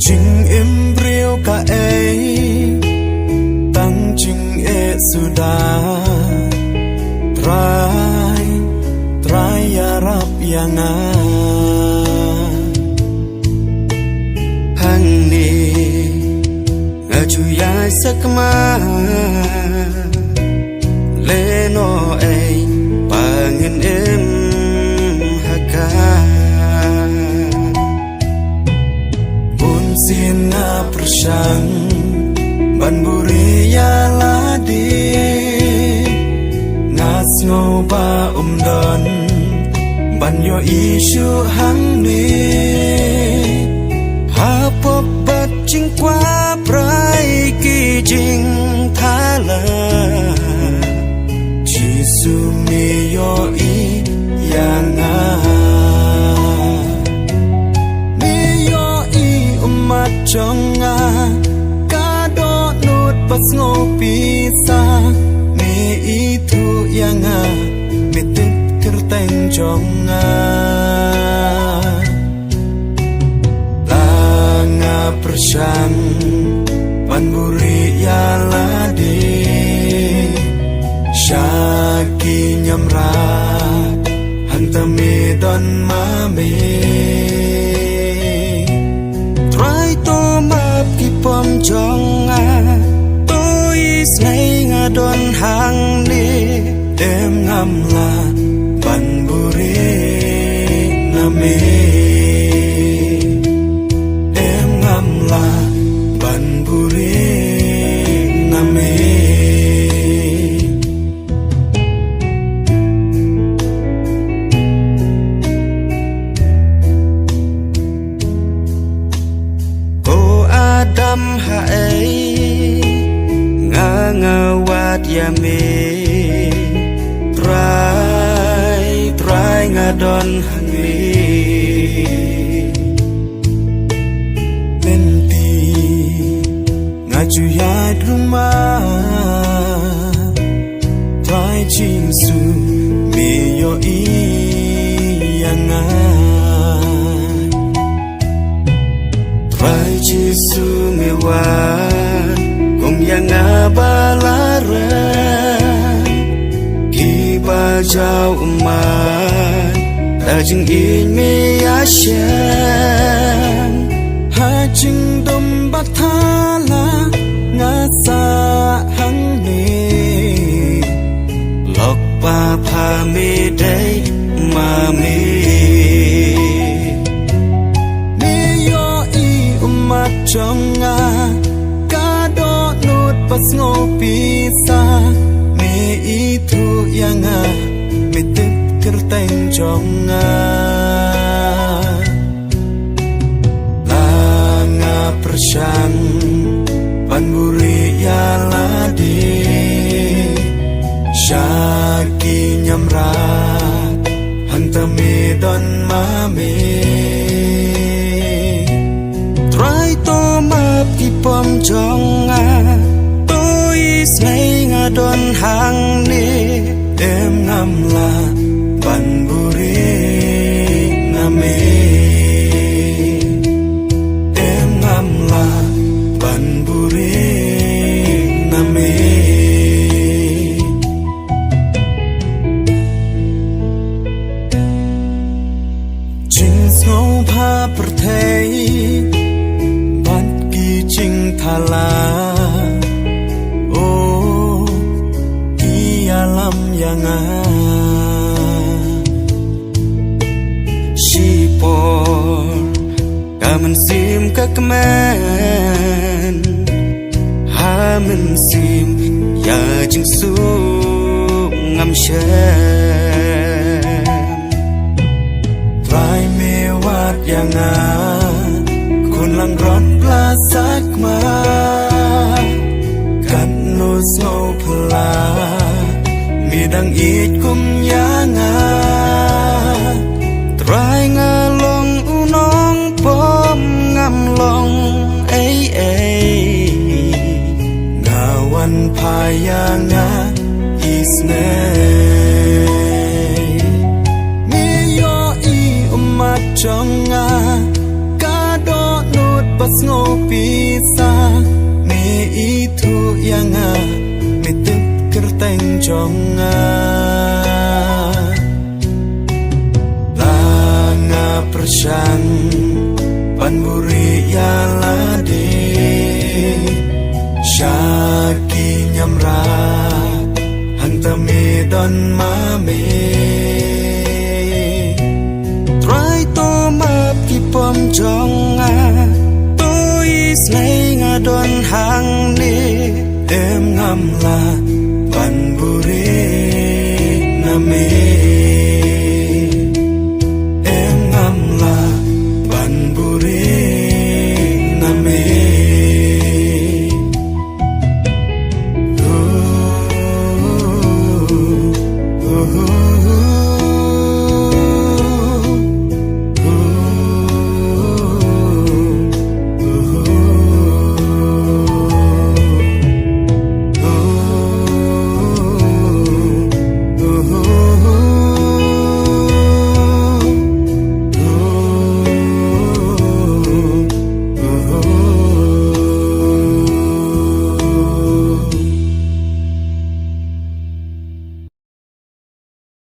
Jing embryo ka tang jing sudah try yarap yang hang ni ngaju ya sakma leno pangin haka bun sina persang ban buri ya ladi ngas ngoba don ban yo isu hang ni hapop bat jing kwa prai ki jing thala jisu mi yo yang mi yo umat jonga kado nut pas ngopi sa mi itu yang mitik kerteng jonga langa persang panburi ya ladi syaki nyamra hantami don mami try to map ki pom jonga tois ngai ngadon hang ni em ngam la ban buri nami em ngam la ban buri nami o adam hae ngawat yame try ngadon hangli menti ngaju ya rumah try jinsu me yo yang try jisu me wan kong yang abalaran bajau umat dajing in me asyam hajing domba thala ngasa hang ni lok pa pha me dai mami ni yo umat jonga kado nut pas ngopi sa itu yang mitik kerteng jonga langa persang panburi ya ladi syaki nyamra hantami don mami try to map ki pom jonga ngai ngadon hang ni em ngam la ban buri nami em ngam la ban buri nami jing snow pa perthei ban ki jing thala alam yang sipor kamen sim kakmen hamen sim ya jing su ngam shem try me wat yang kun lang ron plasak ma kan no so pla midang it kum yanga try ngalong unong pom ngam long ngawan payanga isne mi yo umat jonga nga mitip kerteng jonga langa persang panburi yalade syaki nyamra hang tami don mame try to map ki pom jonga tôi ngày nga don hang ni em ngam la panburi name